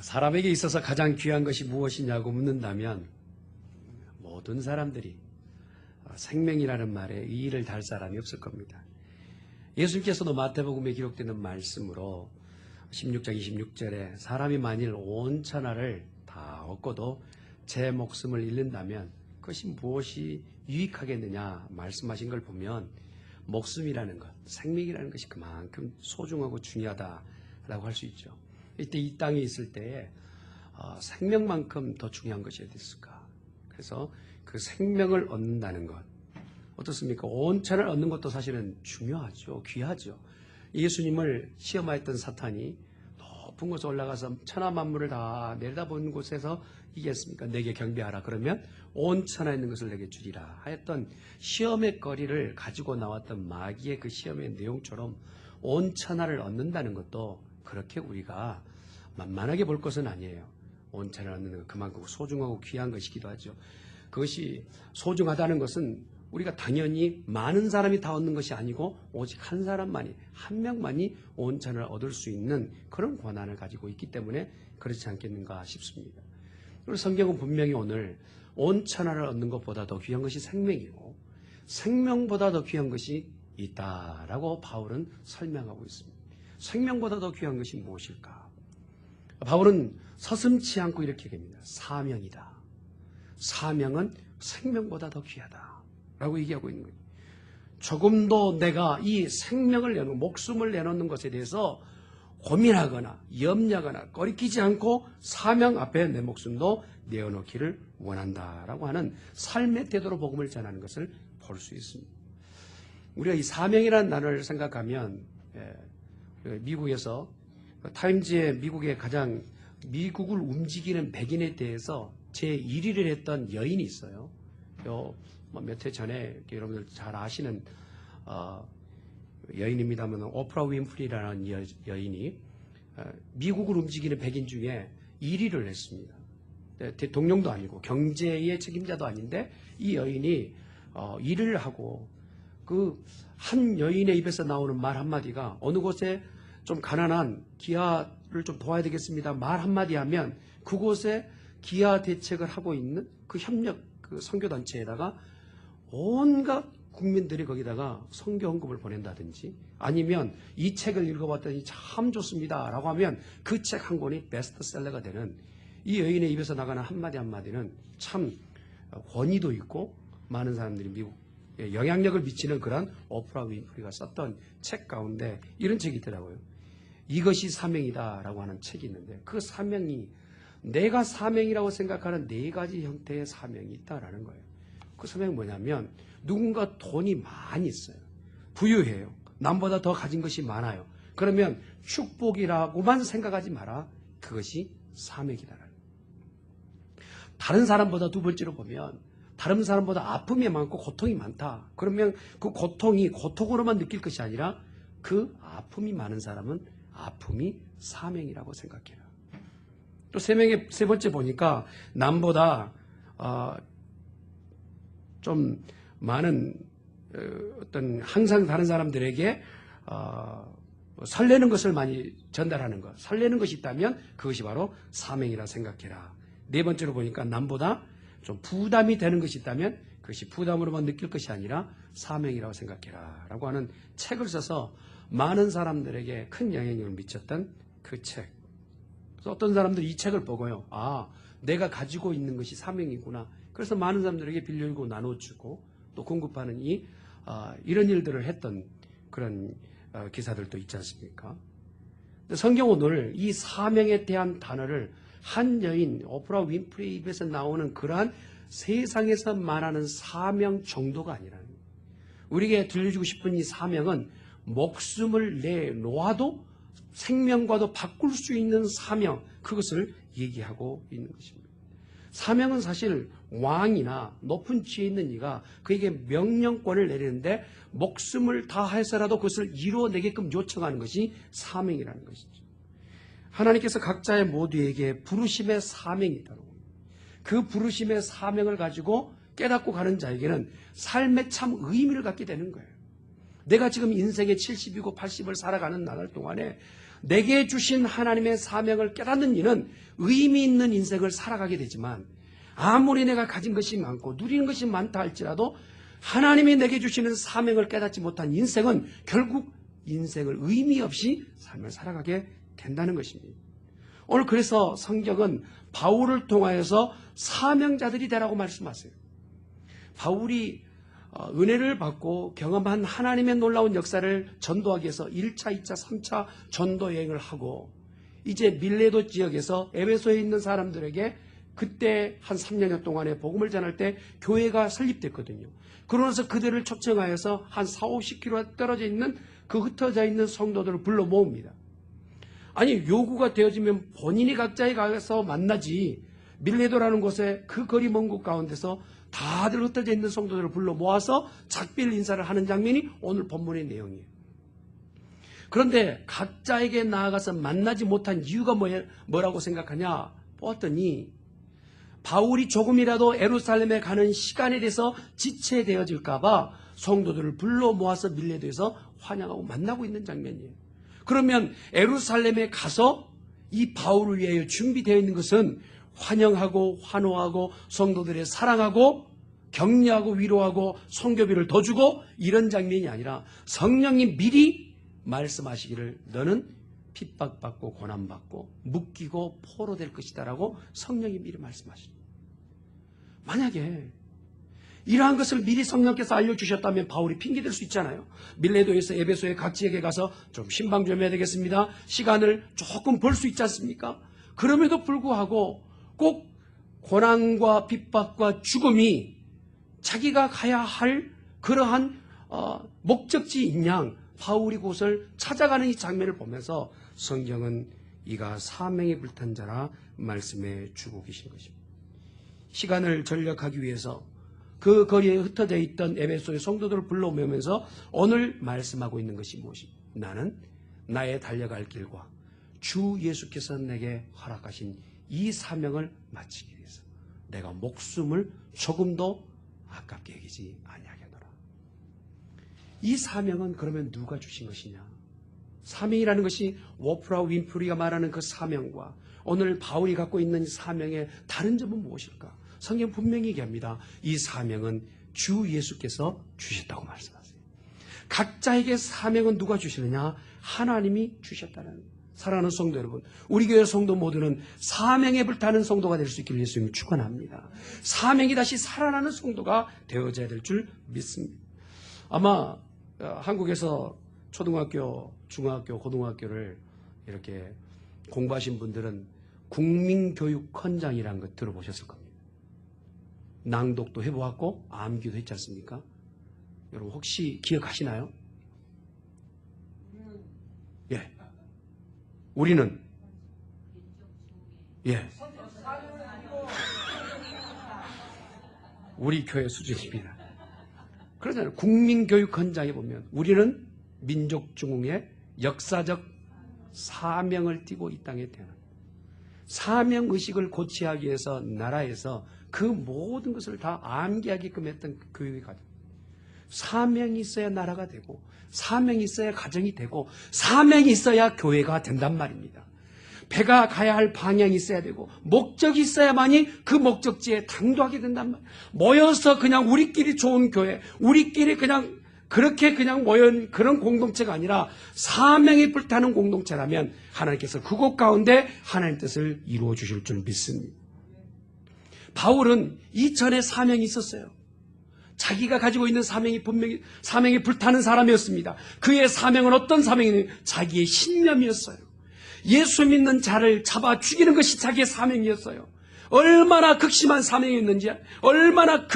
사람에게 있어서 가장 귀한 것이 무엇이냐고 묻는다면 모든 사람들이 생명이라는 말에 의의를 달 사람이 없을 겁니다. 예수님께서도 마태복음에 기록되는 말씀으로 16장 26절에 사람이 만일 온 천하를 다 얻고도 제 목숨을 잃는다면 그것이 무엇이 유익하겠느냐 말씀하신 걸 보면 목숨이라는 것, 생명이라는 것이 그만큼 소중하고 중요하다라고 할 수 있죠. 이때 이 땅에 있을 때에 생명만큼 더 중요한 것이 어디 있을까? 그래서 그 생명을 얻는다는 것 어떻습니까? 온 천하를 얻는 것도 사실은 중요하죠. 귀하죠. 예수님을 시험하였던 사탄이 높은 곳에 올라가서 천하 만물을 다 내려다보는 곳에서 이겼습니까? 내게 경배하라. 그러면 온 천하에 있는 것을 내게 주리라 하였던 시험의 거리를 가지고 나왔던 마귀의 그 시험의 내용처럼 온 천하를 얻는다는 것도 그렇게 우리가 만만하게 볼 것은 아니에요. 온 천하를 얻는 것 그만큼 소중하고 귀한 것이기도 하죠. 그것이 소중하다는 것은 우리가 당연히 많은 사람이 다 얻는 것이 아니고 오직 한 사람만이, 한 명만이 온 천하를 얻을 수 있는 그런 권한을 가지고 있기 때문에 그렇지 않겠는가 싶습니다. 그리고 성경은 분명히 오늘 온 천하를 얻는 것보다 더 귀한 것이 생명이고 생명보다 더 귀한 것이 있다라고 바울은 설명하고 있습니다. 생명보다 더 귀한 것이 무엇일까? 바울은 서슴지 않고 이렇게 얘기합니다. 사명이다. 사명은 생명보다 더 귀하다. 라고 얘기하고 있는 거예요. 조금도 내가 이 생명을 내놓는, 목숨을 내놓는 것에 대해서 고민하거나 염려하거나 꺼리끼지 않고 사명 앞에 내 목숨도 내어놓기를 원한다라고 하는 삶의 태도로 복음을 전하는 것을 볼 수 있습니다. 우리가 이 사명이라는 단어를 생각하면 미국에서 타임즈에 미국의 가장 미국을 움직이는 백인에 대해서 제1위를 했던 여인이 있어요. 몇 해 전에 여러분들 잘 아시는 여인입니다만 오프라 윈프리라는 여인이 미국을 움직이는 백인 중에 1위를 했습니다. 대통령도 아니고 경제의 책임자도 아닌데 이 여인이 일을 하고 그 한 여인의 입에서 나오는 말 한마디가 어느 곳에 좀 가난한 기아를 좀 도와야 되겠습니다. 말 한마디 하면 그곳에 기아 대책을 하고 있는 그 협력 그 선교단체에다가 온갖 국민들이 거기다가 선교 헌금을 보낸다든지 아니면 이 책을 읽어봤더니 참 좋습니다 라고 하면 그 책 한 권이 베스트셀러가 되는 이 여인의 입에서 나가는 한마디 한마디는 참 권위도 있고 많은 사람들이 미국에 영향력을 미치는 그런 오프라 윈프리가 썼던 책 가운데 이런 책이 있더라고요. 이것이 사명이다 라고 하는 책이 있는데 그 사명이 내가 사명이라고 생각하는 4가지 형태의 사명이 있다라는 거예요. 그 사명이 뭐냐면 누군가 돈이 많이 있어요. 부유해요. 남보다 더 가진 것이 많아요. 그러면 축복이라고만 생각하지 마라. 그것이 사명이다라는 거예요. 다른 사람보다 두 번째로 보면 다른 사람보다 아픔이 많고 고통이 많다. 그러면 그 고통이 고통으로만 느낄 것이 아니라 그 아픔이 많은 사람은 아픔이 사명이라고 생각해라. 또 세 번째 보니까 남보다 좀 많은 어떤 항상 다른 사람들에게 설레는 것을 많이 전달하는 것, 설레는 것이 있다면 그것이 바로 사명이라 생각해라. 네 번째로 보니까 남보다 좀 부담이 되는 것이 있다면 그것이 부담으로만 느낄 것이 아니라 사명이라고 생각해라 라고 하는 책을 써서 많은 사람들에게 큰 영향력을 미쳤던 그 책. 그래서 어떤 사람들이 이 책을 보고요. 아, 내가 가지고 있는 것이 사명이구나. 그래서 많은 사람들에게 빌려주고 나눠주고 또 공급하는 이런 일들을 했던 그런 기사들도 있지 않습니까? 성경 오늘 이 사명에 대한 단어를 한 여인 오프라 윈프리 입에서 나오는 그러한 세상에서 말하는 사명 정도가 아니라는 거예요. 우리에게 들려주고 싶은 이 사명은 목숨을 내놓아도 생명과도 바꿀 수 있는 사명, 그것을 얘기하고 있는 것입니다. 사명은 사실 왕이나 높은 지위에 있는 이가 그에게 명령권을 내리는데 목숨을 다해서라도 그것을 이루어내게끔 요청하는 것이 사명이라는 것이죠. 하나님께서 각자의 모두에게 부르심의 사명이 있다고 합니다. 그 부르심의 사명을 가지고 깨닫고 가는 자에게는 삶에 참 의미를 갖게 되는 거예요. 내가 지금 인생의 70이고 80을 살아가는 나날 동안에 내게 주신 하나님의 사명을 깨닫는 이는 의미 있는 인생을 살아가게 되지만, 아무리 내가 가진 것이 많고 누리는 것이 많다 할지라도 하나님이 내게 주시는 사명을 깨닫지 못한 인생은 결국 인생을 의미 없이 삶을 살아가게 된다는 것입니다. 오늘 그래서 성경은 바울을 통하여서 사명자들이 되라고 말씀하세요. 바울이 은혜를 받고 경험한 하나님의 놀라운 역사를 전도하기 위해서 1차, 2차, 3차 전도 여행을 하고 이제 밀레도 지역에서 에베소에 있는 사람들에게 그때 한 3년 동안에 복음을 전할 때 교회가 설립됐거든요. 그러면서 그들을 초청하여서 한 4, 50km 떨어져 있는 그 흩어져 있는 성도들을 불러 모읍니다. 아니, 요구가 되어지면 본인이 각자에 가서 만나지, 밀레도라는 곳에 그 거리 먼 곳 가운데서 다들 흩어져 있는 성도들을 불러 모아서 작별 인사를 하는 장면이 오늘 본문의 내용이에요. 그런데 각자에게 나아가서 만나지 못한 이유가 뭐라고 생각하냐 보았더니, 바울이 조금이라도 예루살렘에 가는 시간에 대해서 지체되어질까봐 성도들을 불러 모아서 밀레도에서 환영하고 만나고 있는 장면이에요. 그러면 예루살렘에 가서 이 바울을 위하여 준비되어 있는 것은 환영하고 환호하고 성도들의 사랑하고 격려하고 위로하고 성교비를 더 주고 이런 장면이 아니라 성령님 미리 말씀하시기를 너는 핍박받고 고난받고 묶이고 포로될 것이다 라고 성령이 미리 말씀하십니다. 만약에 이러한 것을 미리 성령께서 알려주셨다면 바울이 핑계댈 수 있잖아요. 밀레도에서 에베소의 각 지역에 가서 좀 신방 좀 해야 되겠습니다. 시간을 조금 벌 수 있지 않습니까? 그럼에도 불구하고 꼭 고난과 핍박과 죽음이 자기가 가야 할 그러한 목적지인 양 바울이 곳을 찾아가는 이 장면을 보면서 성경은 이가 사명에 불탄 자라 말씀해 주고 계신 것입니다. 시간을 전력하기 위해서 그 거리에 흩어져 있던 에베소의 성도들을 불러오면서 오늘 말씀하고 있는 것이 무엇입니까? 나는 나의 달려갈 길과 주 예수께서 내게 허락하신 이 사명을 마치기 위해서 내가 목숨을 조금도 아깝게 여기지 아니하겠노라. 이 사명은 그러면 누가 주신 것이냐? 사명이라는 것이 오프라 윈프리가 말하는 그 사명과 오늘 바울이 갖고 있는 사명의 다른 점은 무엇일까? 성경 분명히 얘기합니다. 이 사명은 주 예수께서 주셨다고 말씀하세요. 각자에게 사명은 누가 주시느냐? 하나님이 주셨다는 거예요. 사랑하는 성도 여러분, 우리 교회 성도 모두는 사명에 불타는 성도가 될 수 있기를 예수님이 축원합니다. 사명이 다시 살아나는 성도가 되어져야 될 줄 믿습니다. 아마 한국에서 초등학교, 중학교, 고등학교를 이렇게 공부하신 분들은 국민교육헌장이라는 거 들어보셨을 겁니다. 낭독도 해보았고 암기도 했지 않습니까? 여러분 혹시 기억하시나요? 예. 우리는 예. 우리 교회 수준입니다. 그러잖아요. 국민교육헌장에 보면 우리는 민족중흥의 역사적 사명을 띠고 이 땅에 태어난 사명의식을 고취하기 위해서 나라에서 그 모든 것을 다 암기하게끔 했던 교육의 과정. 사명이 있어야 나라가 되고 사명이 있어야 가정이 되고 사명이 있어야 교회가 된단 말입니다. 배가 가야 할 방향이 있어야 되고 목적이 있어야만이 그 목적지에 당도하게 된단 말이에요. 모여서 그냥 우리끼리 좋은 교회, 우리끼리 그냥 그렇게 그냥 모인 그런 공동체가 아니라 사명이 불타는 공동체라면 하나님께서 그곳 가운데 하나님 뜻을 이루어 주실 줄 믿습니다. 바울은 이전에 사명이 있었어요. 자기가 가지고 있는 사명이 분명히 사명이 불타는 사람이었습니다. 그의 사명은 어떤 사명이냐면 자기의 신념이었어요. 예수 믿는 자를 잡아 죽이는 것이 자기의 사명이었어요. 얼마나 극심한 사명이었는지, 얼마나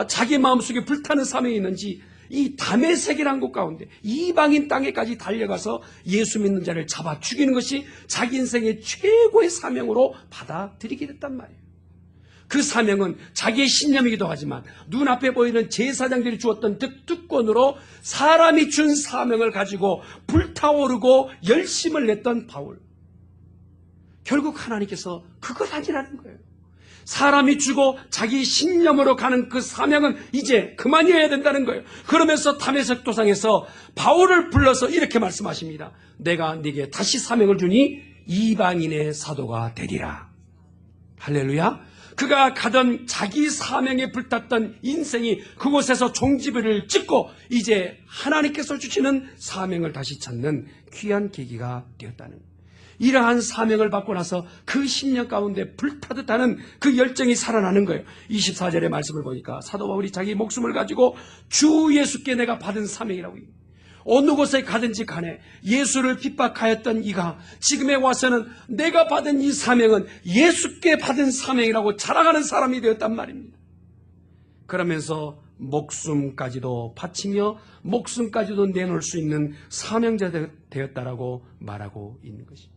자기 마음속에 불타는 사명이 있는지 이 다메섹이라는 곳 가운데 이방인 땅에까지 달려가서 예수 믿는 자를 잡아 죽이는 것이 자기 인생의 최고의 사명으로 받아들이게 됐단 말이에요. 그 사명은 자기의 신념이기도 하지만 눈앞에 보이는 제사장들이 주었던 특권으로 사람이 준 사명을 가지고 불타오르고 열심을 냈던 바울. 결국 하나님께서 그것 아니라는 거예요. 사람이 죽어 자기 신념으로 가는 그 사명은 이제 그만이어야 된다는 거예요. 그러면서 담에색 도상에서 바울을 불러서 이렇게 말씀하십니다. 내가 네게 다시 사명을 주니 이방인의 사도가 되리라. 할렐루야. 그가 가던 자기 사명에 불탔던 인생이 그곳에서 종지부를 찍고 이제 하나님께서 주시는 사명을 다시 찾는 귀한 계기가 되었다는 거예요. 이러한 사명을 받고 나서 그 10년 가운데 불타듯 하는 그 열정이 살아나는 거예요. 24절의 말씀을 보니까 사도 바울이 자기 목숨을 가지고 주 예수께 내가 받은 사명이라고 합니다. 어느 곳에 가든지 간에 예수를 핍박하였던 이가 지금에 와서는 내가 받은 이 사명은 예수께 받은 사명이라고 자랑하는 사람이 되었단 말입니다. 그러면서 목숨까지도 바치며 목숨까지도 내놓을 수 있는 사명자 되었다라고 말하고 있는 것입니다.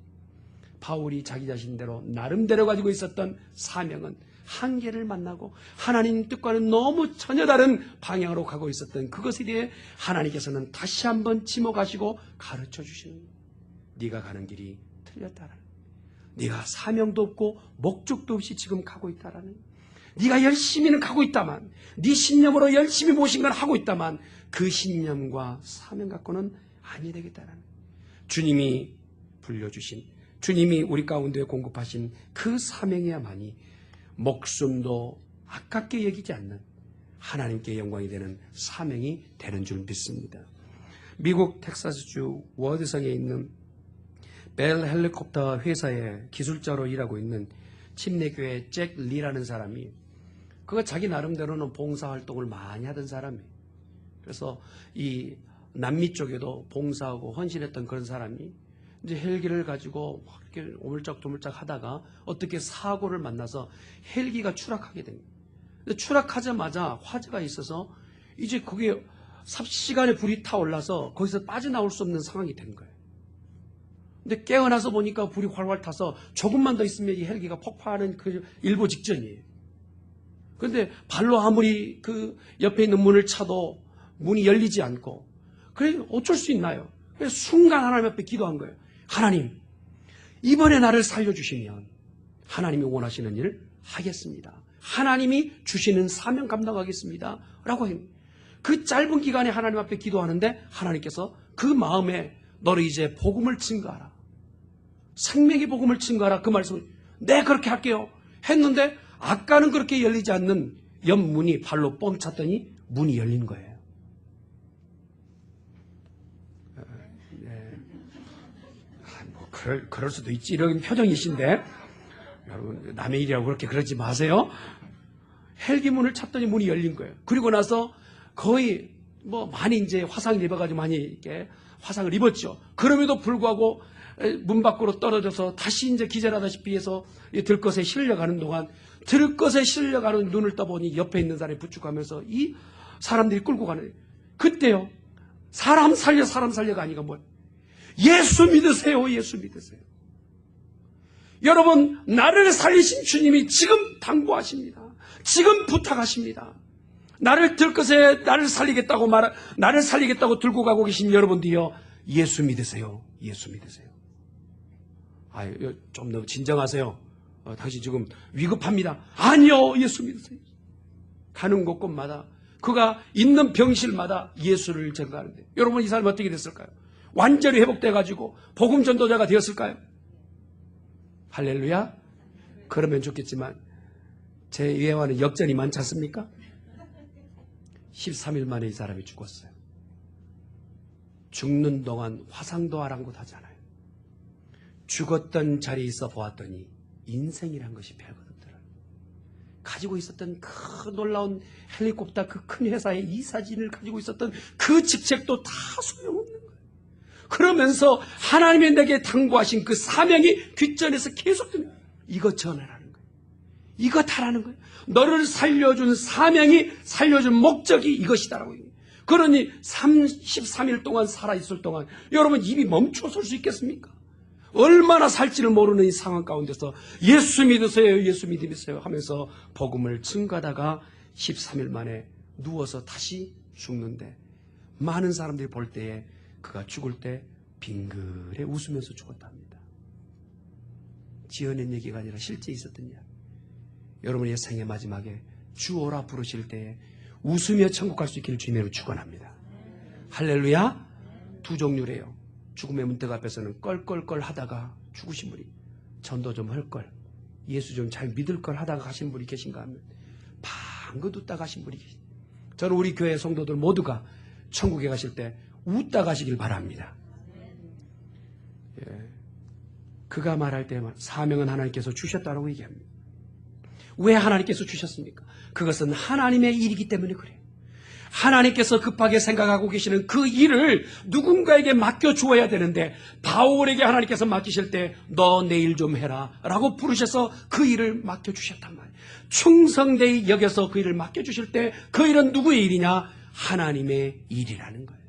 바울이 자기 자신대로 나름대로 가지고 있었던 사명은 한계를 만나고 하나님 뜻과는 너무 전혀 다른 방향으로 가고 있었던 그것에 대해 하나님께서는 다시 한번 지목하시고 가르쳐 주시는 거예요. 네가 가는 길이 틀렸다라는 거예요. 네가 사명도 없고 목적도 없이 지금 가고 있다라는 거예요. 네가 열심히는 가고 있다만, 네 신념으로 열심히 모신 걸 하고 있다만 그 신념과 사명 갖고는 아니 되겠다라는 거예요. 주님이 불려주신, 주님이 우리 가운데 공급하신 그 사명이야만이 목숨도 아깝게 여기지 않는 하나님께 영광이 되는 사명이 되는 줄 믿습니다. 미국 텍사스주 워드성에 있는 벨 헬리콥터 회사의 기술자로 일하고 있는 침례교회 잭 리라는 사람이, 그가 자기 나름대로는 봉사활동을 많이 하던 사람이에요. 그래서 이 남미 쪽에도 봉사하고 헌신했던 그런 사람이 이제 헬기를 가지고 막 이렇게 오물짝도물짝 하다가 어떻게 사고를 만나서 헬기가 추락하게 됩니다. 추락하자마자 화재가 있어서 이제 그게 삽시간에 불이 타올라서 거기서 빠져나올 수 없는 상황이 된 거예요. 근데 깨어나서 보니까 불이 활활 타서 조금만 더 있으면 이 헬기가 폭파하는 그 일보 직전이에요. 그런데 발로 아무리 그 옆에 있는 문을 차도 문이 열리지 않고, 그래 어쩔 수 있나요? 그래서 순간 하나님 앞에 기도한 거예요. 하나님, 이번에 나를 살려주시면 하나님이 원하시는 일을 하겠습니다. 하나님이 주시는 사명 감당하겠습니다. 라고 해요. 그 짧은 기간에 하나님 앞에 기도하는데 하나님께서 그 마음에 너를 이제 복음을 증거하라, 생명의 복음을 증거하라, 그 말씀을 네 그렇게 할게요 했는데 아까는 그렇게 열리지 않는 옆문이 발로 뻥 찼더니 문이 열린 거예요. 그럴 수도 있지, 이런 표정이신데 여러분 남의 일이라고 그렇게 그러지 마세요. 헬기 문을 찼더니 문이 열린 거예요. 그리고 나서 거의 많이 이제 화상을 입어가지고 많이 이렇게 화상을 입었죠. 그럼에도 불구하고 문 밖으로 떨어져서 다시 이제 기절하다시피 해서 들것에 실려가는 동안, 들것에 실려가는 눈을 떠보니 옆에 있는 사람이 부축하면서 이 사람들이 끌고 가는, 그때요 사람 살려가 아니가 뭐 예수 믿으세요. 예수 믿으세요. 여러분, 나를 살리신 주님이 지금 당부하십니다. 지금 부탁하십니다. 나를 들것에 나를 살리겠다고 나를 살리겠다고 들고 가고 계신 여러분들이요, 예수 믿으세요. 예수 믿으세요. 좀 너무 진정하세요. 당신 지금 위급합니다. 아니요, 예수 믿으세요. 가는 곳곳마다, 그가 있는 병실마다 예수를 전가하는데, 여러분 이 사람이 어떻게 됐을까요? 완전히 회복돼가지고 복음 전도자가 되었을까요? 할렐루야. 그러면 좋겠지만 제 예화는 역전이 많지 않습니까? 13일 만에 이 사람이 죽었어요. 죽는 동안 화상도 아랑곳하지 않아요. 죽었던 자리에 있어 보았더니 인생이란 것이 별것 없더라고요. 가지고 있었던 그 놀라운 헬리콥터, 그 큰 회사의 이 사진을 가지고 있었던 그 직책도 다 소용없는 거예요. 그러면서 하나님이 내게 당부하신 그 사명이 귓전에서 계속됩니다. 이거 전하라는 거예요. 이거 하라는 거예요. 너를 살려준 사명이, 살려준 목적이 이것이다라고 얘기해요. 그러니 33일 동안 살아있을 동안 여러분 입이 멈춰설 수 있겠습니까? 얼마나 살지를 모르는 이 상황 가운데서 예수 믿으세요, 예수 믿으세요 하면서 복음을 증거하다가 13일 만에 누워서 다시 죽는데, 많은 사람들이 볼 때에 그가 죽을 때 빙글에 웃으면서 죽었답니다. 지어낸 얘기가 아니라 실제 있었던 이야기. 여러분의 생의 마지막에 주 오라 부르실 때에 웃으며 천국 갈 수 있기를 주님으로 축원합니다. 할렐루야. 두 종류래요. 죽음의 문턱 앞에서는 껄껄껄 하다가 죽으신 분이 전도 좀 할 걸, 예수 좀 잘 믿을 걸 하다가 가신 분이 계신가 하면 방긋 웃다 가신 분이 계십니다. 저는 우리 교회 성도들 모두가 천국에 가실 때 웃다 가시길 바랍니다. 예. 그가 말할 때만 사명은 하나님께서 주셨다라고 얘기합니다. 왜 하나님께서 주셨습니까? 그것은 하나님의 일이기 때문에 그래요. 하나님께서 급하게 생각하고 계시는 그 일을 누군가에게 맡겨주어야 되는데, 바울에게 하나님께서 맡기실 때 너 내일 좀 해라 라고 부르셔서 그 일을 맡겨주셨단 말이에요. 충성되이 여겨서 그 일을 맡겨주실 때 그 일은 누구의 일이냐? 하나님의 일이라는 거예요.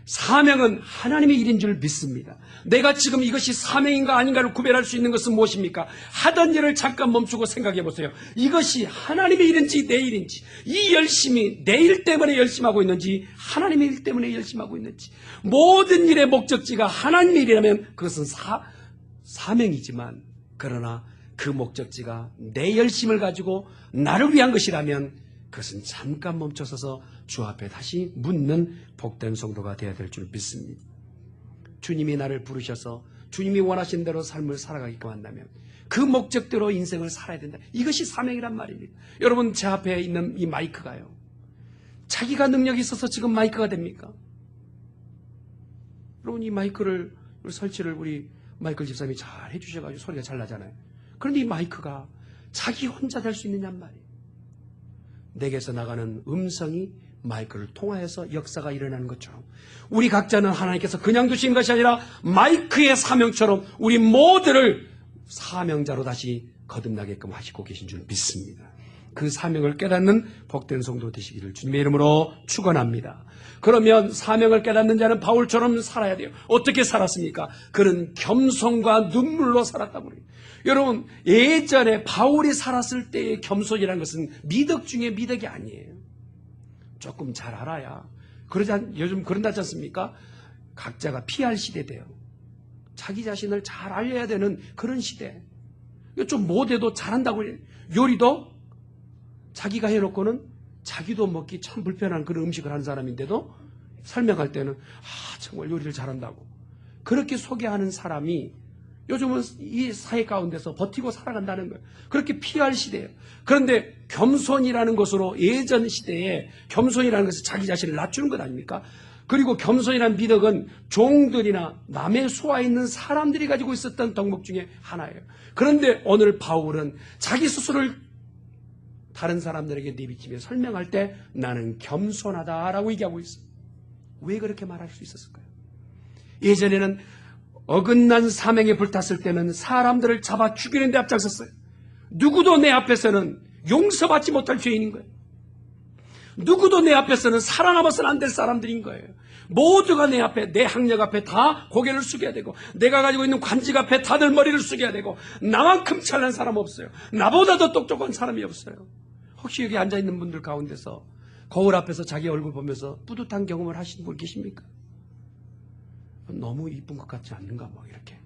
사명은 하나님의 일인 줄 믿습니다. 내가 지금 이것이 사명인가 아닌가를 구별할 수 있는 것은 무엇입니까? 하던 일을 잠깐 멈추고 생각해 보세요. 이것이 하나님의 일인지 내 일인지, 이 열심이 내 일 때문에 열심하고 있는지 하나님의 일 때문에 열심하고 있는지. 모든 일의 목적지가 하나님의 일이라면 그것은 사명이지만, 그러나 그 목적지가 내 열심을 가지고 나를 위한 것이라면 그것은 잠깐 멈춰서서 주 앞에 다시 묻는 복된 성도가 되어야 될 줄 믿습니다. 주님이 나를 부르셔서 주님이 원하신 대로 삶을 살아가게끔 한다면 그 목적대로 인생을 살아야 된다. 이것이 사명이란 말입니다. 여러분, 제 앞에 있는 이 마이크가요, 자기가 능력이 있어서 지금 마이크가 됩니까? 여러분, 이 마이크를 설치를 우리 마이클 집사님이 잘 해주셔가지고 소리가 잘 나잖아요. 그런데 이 마이크가 자기 혼자 될 수 있느냐는 말이에요. 내게서 나가는 음성이 마이크를 통하여서 역사가 일어나는 것처럼 우리 각자는 하나님께서 그냥 두신 것이 아니라 마이크의 사명처럼 우리 모두를 사명자로 다시 거듭나게끔 하시고 계신 줄 믿습니다. 그 사명을 깨닫는 복된 성도 되시기를 주님의 이름으로 축원합니다. 그러면 사명을 깨닫는 자는 바울처럼 살아야 돼요. 어떻게 살았습니까? 그는 겸손과 눈물로 살았다고 그래요. 여러분, 예전에 바울이 살았을 때의 겸손이라는 것은 미덕 중에 미덕이 아니에요. 조금 잘 알아야. 요즘 그런다지 않습니까? 각자가 피할 시대 돼요. 자기 자신을 잘 알려야 되는 그런 시대. 좀 못해도 잘한다고 해요. 요리도 자기가 해놓고는 자기도 먹기 참 불편한 그런 음식을 하는 사람인데도 설명할 때는 정말 요리를 잘한다고 그렇게 소개하는 사람이 요즘은 이 사회 가운데서 버티고 살아간다는 거예요. 그렇게 피할 시대예요. 그런데 겸손이라는 것으로 예전 시대에 겸손이라는 것은 자기 자신을 낮추는 것 아닙니까? 그리고 겸손이라는 미덕은 종들이나 남의 수하에 있는 사람들이 가지고 있었던 덕목 중에 하나예요. 그런데 오늘 바울은 자기 스스로를 다른 사람들에게 내비치며 설명할 때 나는 겸손하다라고 얘기하고 있어요. 왜 그렇게 말할 수 있었을까요? 예전에는 어긋난 사명에 불탔을 때는 사람들을 잡아 죽이는 데 앞장섰어요. 누구도 내 앞에서는 용서받지 못할 죄인인 거예요. 누구도 내 앞에서는 살아남아서는 안 될 사람들인 거예요. 모두가 내 앞에, 내 학력 앞에 다 고개를 숙여야 되고, 내가 가지고 있는 관직 앞에 다들 머리를 숙여야 되고, 나만큼 잘난 사람 없어요. 나보다 더 똑똑한 사람이 없어요. 혹시 여기 앉아있는 분들 가운데서 거울 앞에서 자기 얼굴 보면서 뿌듯한 경험을 하시는 분 계십니까? 너무 이쁜 것 같지 않는가, 이렇게.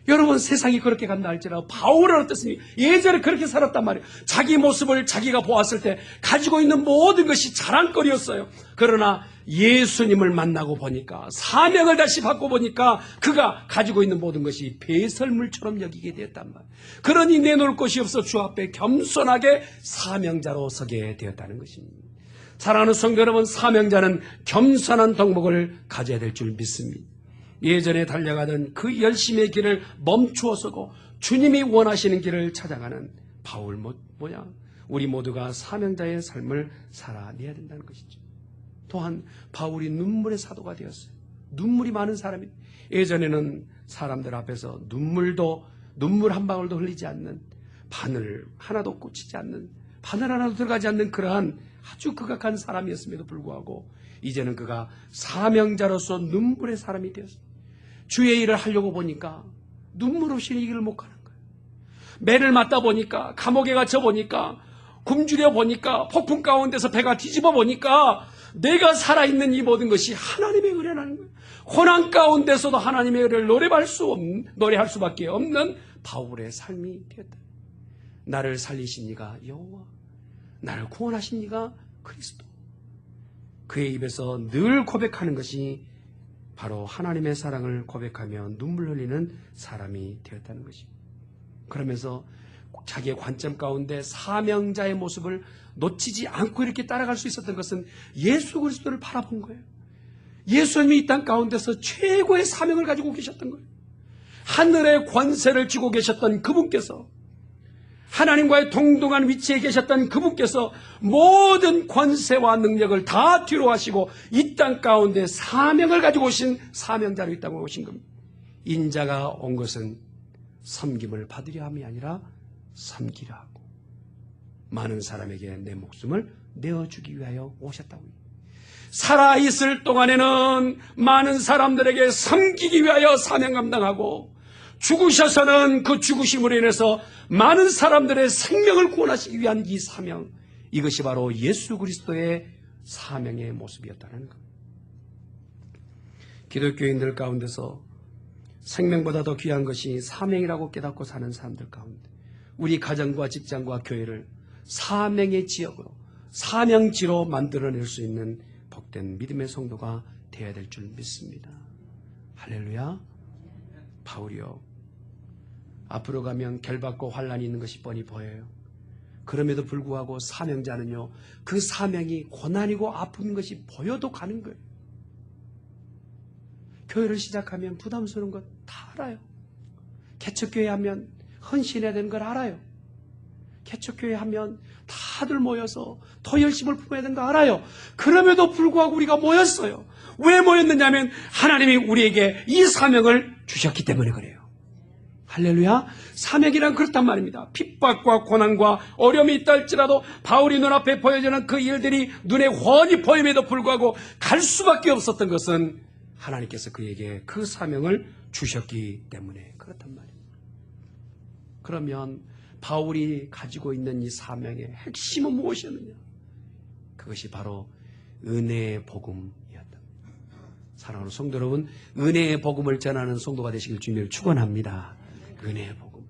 여러분, 세상이 그렇게 간다 할지라도 바울은 어떻습니까? 예전에 그렇게 살았단 말이에요. 자기 모습을 자기가 보았을 때 가지고 있는 모든 것이 자랑거리였어요. 그러나 예수님을 만나고 보니까, 사명을 다시 받고 보니까 그가 가지고 있는 모든 것이 배설물처럼 여기게 되었단 말이에요. 그러니 내놓을 것이 없어 주 앞에 겸손하게 사명자로 서게 되었다는 것입니다. 사랑하는 성도 여러분, 사명자는 겸손한 덕목을 가져야 될 줄 믿습니다. 예전에 달려가던 그 열심의 길을 멈추어 서고 주님이 원하시는 길을 찾아가는 바울 모양 우리 모두가 사명자의 삶을 살아내야 된다는 것이죠. 또한 바울이 눈물의 사도가 되었어요. 눈물이 많은 사람이, 예전에는 사람들 앞에서 눈물 한 방울도 흘리지 않는, 바늘 하나도 꽂히지 않는, 바늘 하나도 들어가지 않는 그러한 아주 극악한 사람이었음에도 불구하고 이제는 그가 사명자로서 눈물의 사람이 되었습니다. 주의 일을 하려고 보니까 눈물 없이 이 길을 못 가는 거예요. 매를 맞다 보니까, 감옥에 갇혀 보니까, 굶주려 보니까, 폭풍 가운데서 배가 뒤집어 보니까 내가 살아있는 이 모든 것이 하나님의 은혜라는 거예요. 고난 가운데서도 하나님의 은혜를 노래할 수밖에 없는 바울의 삶이 되었다. 나를 살리신 이가 여호와, 나를 구원하신 이가 그리스도. 그의 입에서 늘 고백하는 것이 바로 하나님의 사랑을 고백하며 눈물 흘리는 사람이 되었다는 것입니다. 그러면서 자기의 관점 가운데 사명자의 모습을 놓치지 않고 이렇게 따라갈 수 있었던 것은 예수 그리스도를 바라본 거예요. 예수님이 이 땅 가운데서 최고의 사명을 가지고 계셨던 거예요. 하늘의 권세를 쥐고 계셨던 그분께서, 하나님과의 동등한 위치에 계셨던 그분께서 모든 권세와 능력을 다 뒤로 하시고 이 땅 가운데 사명을 가지고 오신 사명자로 이 땅에 오신 겁니다. 인자가 온 것은 섬김을 받으려 함이 아니라 섬기려 하고 많은 사람에게 내 목숨을 내어주기 위하여 오셨다고. 살아있을 동안에는 많은 사람들에게 섬기기 위하여 사명 감당하고, 죽으셔서는 그 죽으심으로 인해서 많은 사람들의 생명을 구원하시기 위한 이 사명, 이것이 바로 예수 그리스도의 사명의 모습이었다는 것. 기독교인들 가운데서 생명보다 더 귀한 것이 사명이라고 깨닫고 사는 사람들 가운데 우리 가정과 직장과 교회를 사명의 지역으로, 사명지로 만들어낼 수 있는 복된 믿음의 성도가 되어야 될 줄 믿습니다. 할렐루야. 바울이요, 앞으로 가면 결박과 환란이 있는 것이 뻔히 보여요. 그럼에도 불구하고 사명자는요, 그 사명이 고난이고 아픈 것이 보여도 가는 거예요. 교회를 시작하면 부담스러운 것 다 알아요. 개척교회 하면 헌신해야 되는 걸 알아요. 개척교회 하면 다들 모여서 더 열심을 품어야 되는 거 알아요. 그럼에도 불구하고 우리가 모였어요. 왜 모였느냐면 하나님이 우리에게 이 사명을 주셨기 때문에 그래요. 할렐루야. 사명이란 그렇단 말입니다. 핍박과 고난과 어려움이 있다 할지라도 바울이 눈앞에 보여지는 그 일들이 눈에 훤히 보임에도 불구하고 갈 수밖에 없었던 것은 하나님께서 그에게 그 사명을 주셨기 때문에 그렇단 말입니다. 그러면 바울이 가지고 있는 이 사명의 핵심은 무엇이었느냐? 그것이 바로 은혜의 복음이었다. 사랑하는 성도 여러분, 은혜의 복음을 전하는 성도가 되시길 주님을 축원합니다. 은혜의 복음.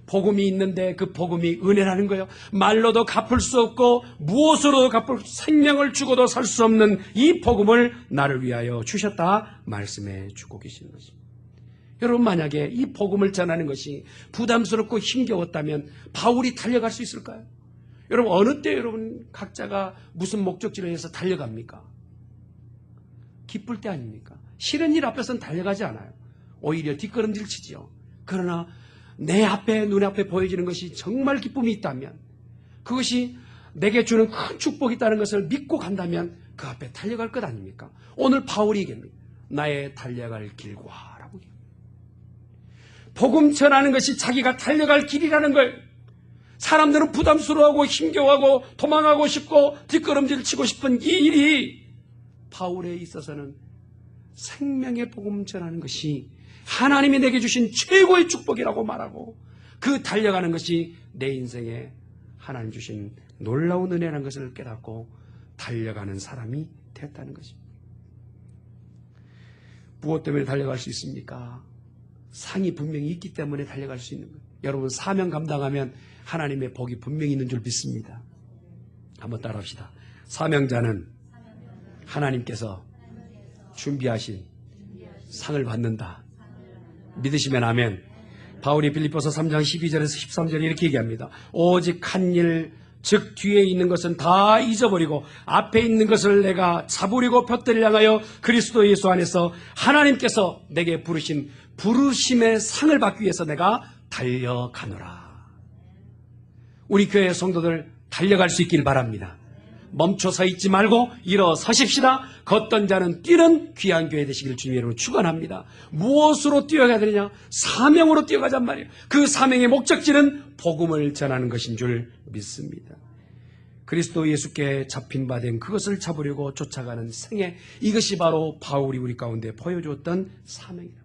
복음이 있는데 그 복음이 은혜라는 거예요. 말로도 갚을 수 없고 무엇으로도 갚을, 생명을 주고도 살 수 없는 이 복음을 나를 위하여 주셨다 말씀해 주고 계시는 것입니다. 여러분, 만약에 이 복음을 전하는 것이 부담스럽고 힘겨웠다면 바울이 달려갈 수 있을까요? 여러분, 어느 때 여러분 각자가 무슨 목적지를 위해서 달려갑니까? 기쁠 때 아닙니까? 싫은 일 앞에서는 달려가지 않아요. 오히려 뒷걸음질 치지요. 그러나 내 앞에, 눈앞에 보여지는 것이 정말 기쁨이 있다면, 그것이 내게 주는 큰 축복이 있다는 것을 믿고 간다면 그 앞에 달려갈 것 아닙니까? 오늘 바울이 얘기합니다. 나의 달려갈 길과 라고 얘기합니다. 복음 전하는 것이 자기가 달려갈 길이라는 거예요. 사람들은 부담스러워하고 힘겨워하고 도망가고 싶고 뒷걸음질 치고 싶은 이 일이 바울에 있어서는 생명의 복음 전하는 것이 하나님이 내게 주신 최고의 축복이라고 말하고, 그 달려가는 것이 내 인생에 하나님 주신 놀라운 은혜라는 것을 깨닫고 달려가는 사람이 됐다는 것입니다. 무엇 때문에 달려갈 수 있습니까? 상이 분명히 있기 때문에 달려갈 수 있는 거예요. 여러분, 사명 감당하면 하나님의 복이 분명히 있는 줄 믿습니다. 한번 따라합시다. 사명자는 하나님께서 준비하신 상을 받는다. 믿으시면 아멘. 바울이 빌립보서 3장 12절에서 13절에 이렇게 얘기합니다. 오직 한 일, 즉 뒤에 있는 것은 다 잊어버리고 앞에 있는 것을 내가 잡으려고 푯대를 향하여 그리스도 예수 안에서 하나님께서 내게 부르신 부르심의 상을 받기 위해서 내가 달려가노라. 우리 교회 성도들 달려갈 수 있길 바랍니다. 멈춰 서 있지 말고 일어서십시다. 걷던 자는 뛰는 귀한 교회 되시기를 주님의 이름으로 축원합니다. 무엇으로 뛰어가야 되느냐? 사명으로 뛰어가잔 말이에요. 그 사명의 목적지는 복음을 전하는 것인 줄 믿습니다. 그리스도 예수께 잡힌 바 된 그것을 잡으려고 쫓아가는 생애, 이것이 바로 바울이 우리 가운데 보여주었던 사명이다.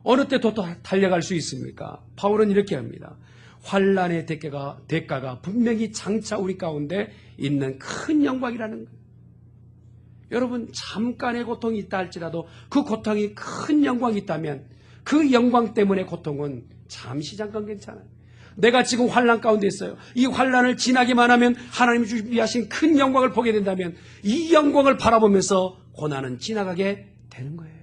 어느 때 또 달려갈 수 있습니까? 바울은 이렇게 합니다. 환란의 대가가 분명히 장차 우리 가운데 있는 큰 영광이라는 거예요. 여러분, 잠깐의 고통이 있다 할지라도 그 고통이 큰 영광이 있다면 그 영광 때문에 고통은 잠시 잠깐 괜찮아요. 내가 지금 환난 가운데 있어요. 이 환난을 지나기만 하면 하나님이 준비하신 큰 영광을 보게 된다면 이 영광을 바라보면서 고난은 지나가게 되는 거예요.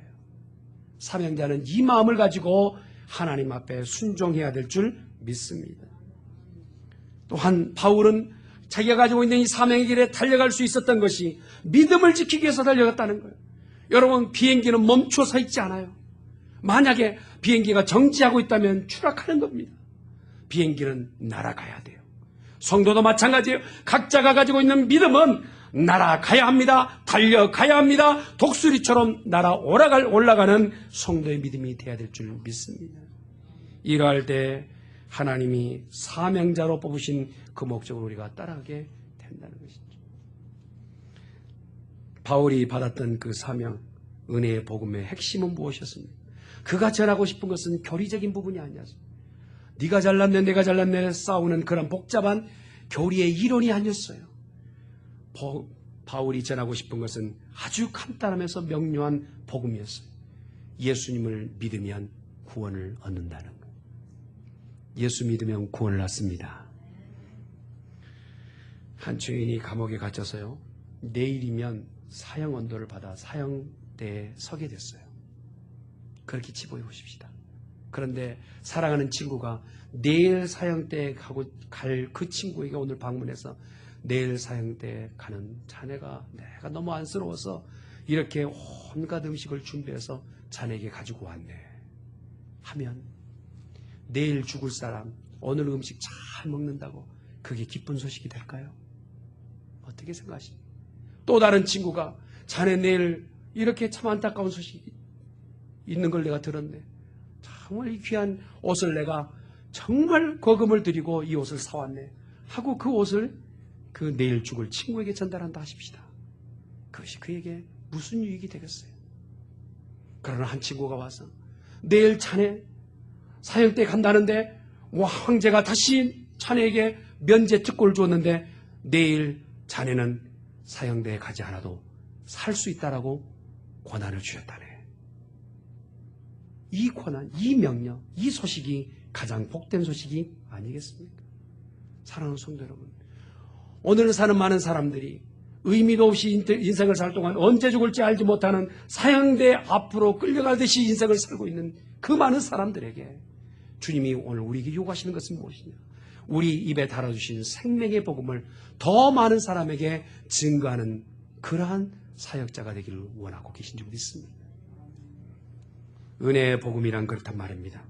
사명자는 이 마음을 가지고 하나님 앞에 순종해야 될 줄 믿습니다. 또한 바울은 자기가 가지고 있는 이 사명의 길에 달려갈 수 있었던 것이 믿음을 지키기 위해서 달려갔다는 거예요. 여러분, 비행기는 멈춰 서 있지 않아요. 만약에 비행기가 정지하고 있다면 추락하는 겁니다. 비행기는 날아가야 돼요. 성도도 마찬가지예요. 각자가 가지고 있는 믿음은 날아가야 합니다. 달려가야 합니다. 독수리처럼 올라가는 성도의 믿음이 되어야 될 줄 믿습니다. 이러할 때 하나님이 사명자로 뽑으신 그 목적을 우리가 따라가게 된다는 것이죠. 바울이 받았던 그 사명, 은혜의 복음의 핵심은 무엇이었습니까? 그가 전하고 싶은 것은 교리적인 부분이 아니었습니다. 네가 잘났네 내가 잘났네 싸우는 그런 복잡한 교리의 이론이 아니었어요. 바울이 전하고 싶은 것은 아주 간단하면서 명료한 복음이었어요. 예수님을 믿으면 구원을 얻는다는 거예요. 예수 믿으면 구원을 얻습니다. 한 죄인이 감옥에 갇혀서요, 내일이면 사형 언도를 받아 사형대에 서게 됐어요. 그렇게 치부해 보십시다. 그런데 사랑하는 친구가 내일 사형대에 갈 그 친구에게 오늘 방문해서 내일 사형대에 가는 자네가 내가 너무 안쓰러워서 이렇게 온갖 음식을 준비해서 자네에게 가지고 왔네 하면 내일 죽을 사람 오늘 음식 잘 먹는다고 그게 기쁜 소식이 될까요? 어떻게 생각하십니까? 또 다른 친구가 자네 내일 이렇게 참 안타까운 소식이 있는 걸 내가 들었네. 정말 이 귀한 옷을 내가 정말 거금을 들이고 이 옷을 사왔네 하고 그 옷을 그 내일 죽을 친구에게 전달한다 하십시다. 그것이 그에게 무슨 유익이 되겠어요? 그러나 한 친구가 와서 내일 자네 사형대에 간다는데 황제가 다시 자네에게 면제 특권을 줬는데 내일 자네는 사형대에 가지 않아도 살 수 있다라고 권한을 주셨다네. 이 권한, 이 명령, 이 소식이 가장 복된 소식이 아니겠습니까? 사랑하는 성도 여러분, 오늘 사는 많은 사람들이 의미도 없이 인생을 살 동안 언제 죽을지 알지 못하는 사형대 앞으로 끌려가듯이 인생을 살고 있는 그 많은 사람들에게 주님이 오늘 우리에게 요구하시는 것은 무엇이냐? 우리 입에 달아주신 생명의 복음을 더 많은 사람에게 증거하는 그러한 사역자가 되기를 원하고 계신 줄 믿습니다. 은혜의 복음이란 그렇단 말입니다.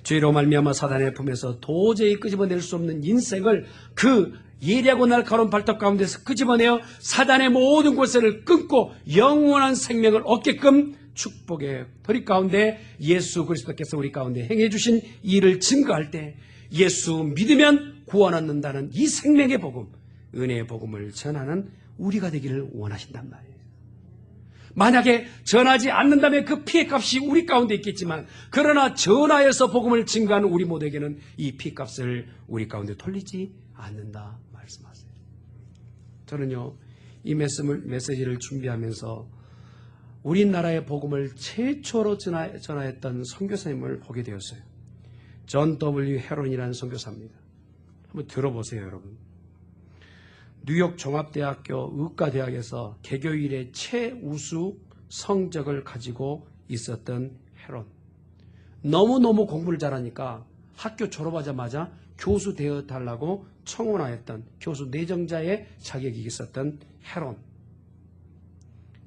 죄로 말미암아 사단의 품에서 도저히 끄집어낼 수 없는 인생을 그 예리하고 날카로운 발톱 가운데서 끄집어내어 사단의 모든 권세를 끊고 영원한 생명을 얻게끔 축복의 터리 가운데 예수 그리스도께서 우리 가운데 행해 주신 일을 증거할 때 예수 믿으면 구원 얻는다는 이 생명의 복음, 은혜의 복음을 전하는 우리가 되기를 원하신단 말이에요. 만약에 전하지 않는다면 그 피해값이 우리 가운데 있겠지만 그러나 전하여서 복음을 증거하는 우리 모두에게는 이 피해값을 우리 가운데 돌리지 않는다 말씀하세요. 저는요, 이 메시지를 준비하면서 우리나라의 복음을 최초로 전하였던 선교사님을 보게 되었어요. 존 W. 헤론이라는 선교사입니다. 한번 들어보세요, 여러분. 뉴욕 종합대학교 의과대학에서 개교일의 최우수 성적을 가지고 있었던 헤론. 너무너무 공부를 잘하니까 학교 졸업하자마자 교수 되어달라고 청원하였던 교수 내정자의 자격이 있었던 헤론.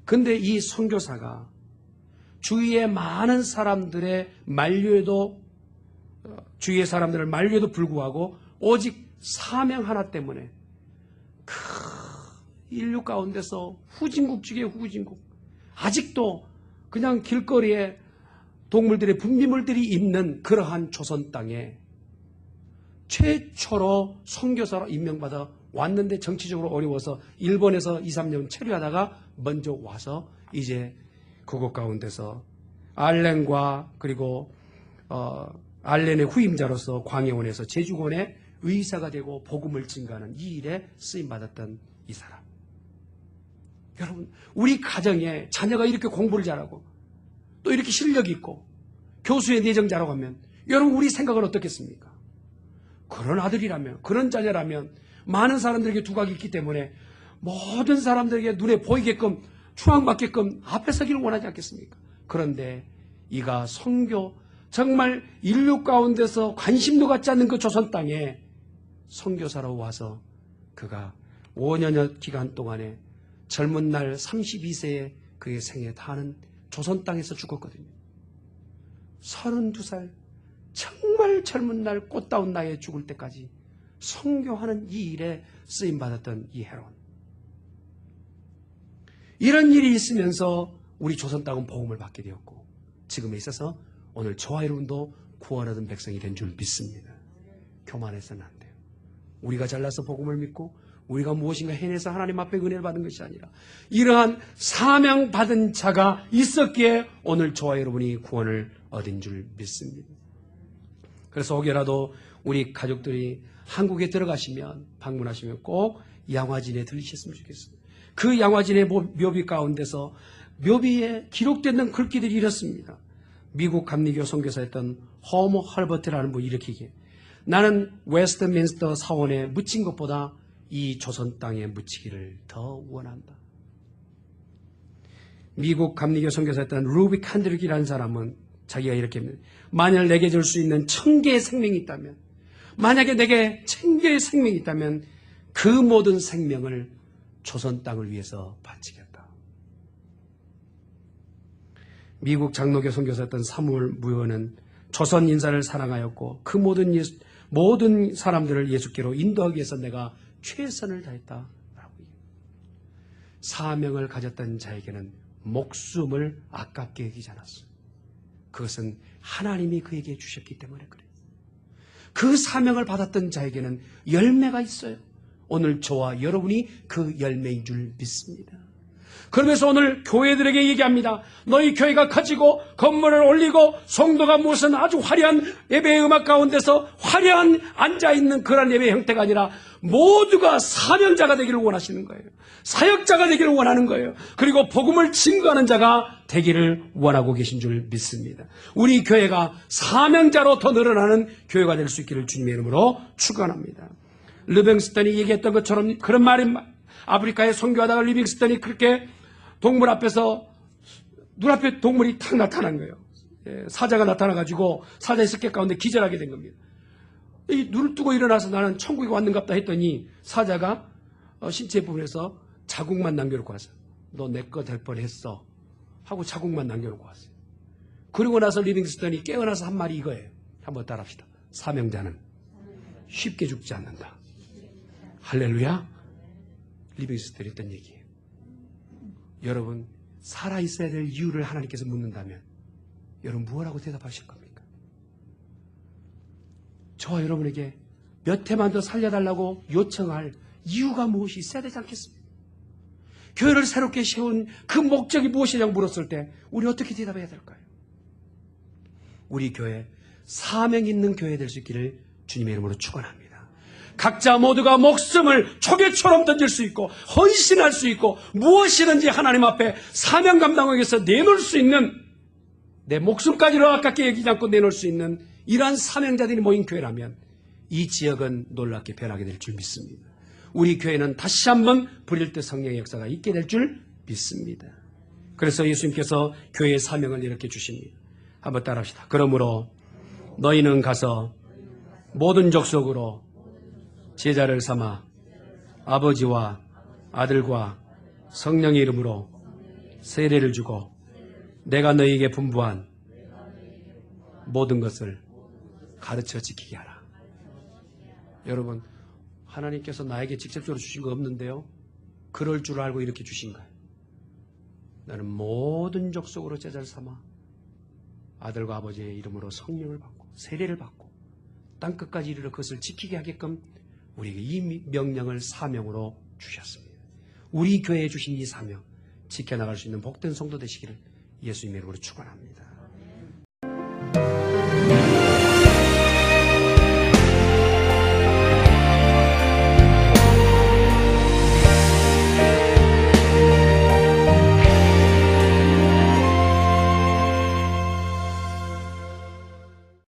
근데 이 선교사가 주위의 많은 사람들의 만류에도 주위의 사람들을 만류에도 불구하고 오직 사명 하나 때문에 인류 가운데서 후진국 중에 후진국, 아직도 그냥 길거리에 동물들의 분비물들이 있는 그러한 조선 땅에 최초로 선교사로 임명받아 왔는데 정치적으로 어려워서 일본에서 2, 3년 체류하다가 먼저 와서 이제 그곳 가운데서 알렌과 그리고 알렌의 후임자로서 광해원에서 제주권의 의사가 되고 복음을 증거하는 이 일에 쓰임받았던 이 사람. 여러분, 우리 가정에 자녀가 이렇게 공부를 잘하고 또 이렇게 실력이 있고 교수의 내정자라고 하면 여러분 우리 생각은 어떻겠습니까? 그런 아들이라면, 그런 자녀라면 많은 사람들에게 두각이 있기 때문에 모든 사람들에게 눈에 보이게끔 추앙받게끔 앞에 서기를 원하지 않겠습니까? 그런데 이가 선교, 정말 인류 가운데서 관심도 갖지 않는 그 조선 땅에 선교사로 와서 그가 5년여 기간 동안에 젊은 날 32세에 그의 생에 다하는 조선 땅에서 죽었거든요. 32살 정말 젊은 날 꽃다운 나이에 죽을 때까지 선교하는 이 일에 쓰임받았던 이 헤론. 이런 일이 있으면서 우리 조선 땅은 복음을 받게 되었고 지금에 있어서 오늘 저와 여러분도 구원 얻은 백성이 된 줄 믿습니다. 교만해서는 안 돼요. 우리가 잘나서 복음을 믿고 우리가 무엇인가 해내서 하나님 앞에 은혜를 받은 것이 아니라 이러한 사명받은 자가 있었기에 오늘 저와 여러분이 구원을 얻은 줄 믿습니다. 그래서 혹여라도 우리 가족들이 한국에 들어가시면 방문하시면 꼭 양화진에 들리셨으면 좋겠습니다. 그 양화진의 묘비 가운데서 묘비에 기록된 글귀들이 이렇습니다. 미국 감리교 선교사였던 허머 헐버트라는 분이 이렇게 얘기해요. 나는 웨스트민스터 사원에 묻힌 것보다 이 조선 땅에 묻히기를 더 원한다. 미국 감리교 선교사였던 루비 칸드릭이라는 사람은 자기가 이렇게 합니다. 만약 내게 줄 수 있는 1000개의 생명이 있다면, 만약에 내게 1000개의 생명이 있다면 그 모든 생명을 조선 땅을 위해서 바치겠다. 미국 장로교 선교사였던 사무엘 무어는 조선 인사를 사랑하였고 그 모든 사람들을 예수께로 인도하기 위해서 내가 최선을 다했다. 사명을 가졌던 자에게는 목숨을 아깝게 여기지 않았어요. 그것은 하나님이 그에게 주셨기 때문에 그래요. 그 사명을 받았던 자에게는 열매가 있어요. 오늘 저와 여러분이 그 열매인 줄 믿습니다. 그러면서 오늘 교회들에게 얘기합니다. 너희 교회가 커지고 건물을 올리고 성도가 무슨 아주 화려한 예배의 음악 가운데서 화려한 앉아있는 그런 예배 형태가 아니라 모두가 사명자가 되기를 원하시는 거예요. 사역자가 되기를 원하는 거예요. 그리고 복음을 증거하는 자가 되기를 원하고 계신 줄 믿습니다. 우리 교회가 사명자로 더 늘어나는 교회가 될 수 있기를 주님의 이름으로 축원합니다. 리빙스턴이 얘기했던 것처럼 그런 말이 아프리카에 선교하다가 리빙스턴이 그렇게 동물 앞에서 눈앞에 동물이 탁 나타난 거예요. 사자가 나타나가지고 사자의 습격 가운데 기절하게 된 겁니다. 이 눈을 뜨고 일어나서 나는 천국에 왔는갑다 했더니 사자가 신체 부분에서 자국만 남겨놓고 왔어요. 너 내 거 될 뻔했어 하고 자국만 남겨놓고 왔어요. 그리고 나서 리빙스턴이 깨어나서 한 말이 이거예요. 한번 따라합시다. 사명자는 쉽게 죽지 않는다. 할렐루야. 리빙스턴이 했던 얘기예요. 여러분 살아있어야 될 이유를 하나님께서 묻는다면 여러분 무엇하고 대답하실 겁니까? 저와 여러분에게 몇 해만 더 살려달라고 요청할 이유가 무엇이 있어야 되지 않겠습니까? 교회를 새롭게 세운 그 목적이 무엇이냐고 물었을 때 우리 어떻게 대답해야 될까요? 우리 교회 사명 있는 교회 될 수 있기를 주님의 이름으로 축원합니다. 각자 모두가 목숨을 초계처럼 던질 수 있고 헌신할 수 있고 무엇이든지 하나님 앞에 사명 감당하기 위해서 내놓을 수 있는, 내 목숨까지도 아깝게 여기지 않고 내놓을 수 있는 이러한 사명자들이 모인 교회라면 이 지역은 놀랍게 변하게 될 줄 믿습니다. 우리 교회는 다시 한번 불일 듯 성령의 역사가 있게 될 줄 믿습니다. 그래서 예수님께서 교회의 사명을 이렇게 주십니다. 한번 따라합시다. 그러므로 너희는 가서 모든 족속으로 제자를 삼아 아버지와 아들과 성령의 이름으로 세례를 주고 내가 너희에게 분부한 모든 것을 가르쳐 지키게 하라. 여러분, 하나님께서 나에게 직접적으로 주신 거 없는데요, 그럴 줄 알고 이렇게 주신 거예요. 나는 모든 족속으로 제자를 삼아 아들과 아버지의 이름으로 성령을 받고 세례를 받고 땅끝까지 이르러 그것을 지키게 하게끔 우리에게 이 명령을 사명으로 주셨습니다. 우리 교회에 주신 이 사명 지켜나갈 수 있는 복된 성도 되시기를 예수님의 이름으로 축원합니다.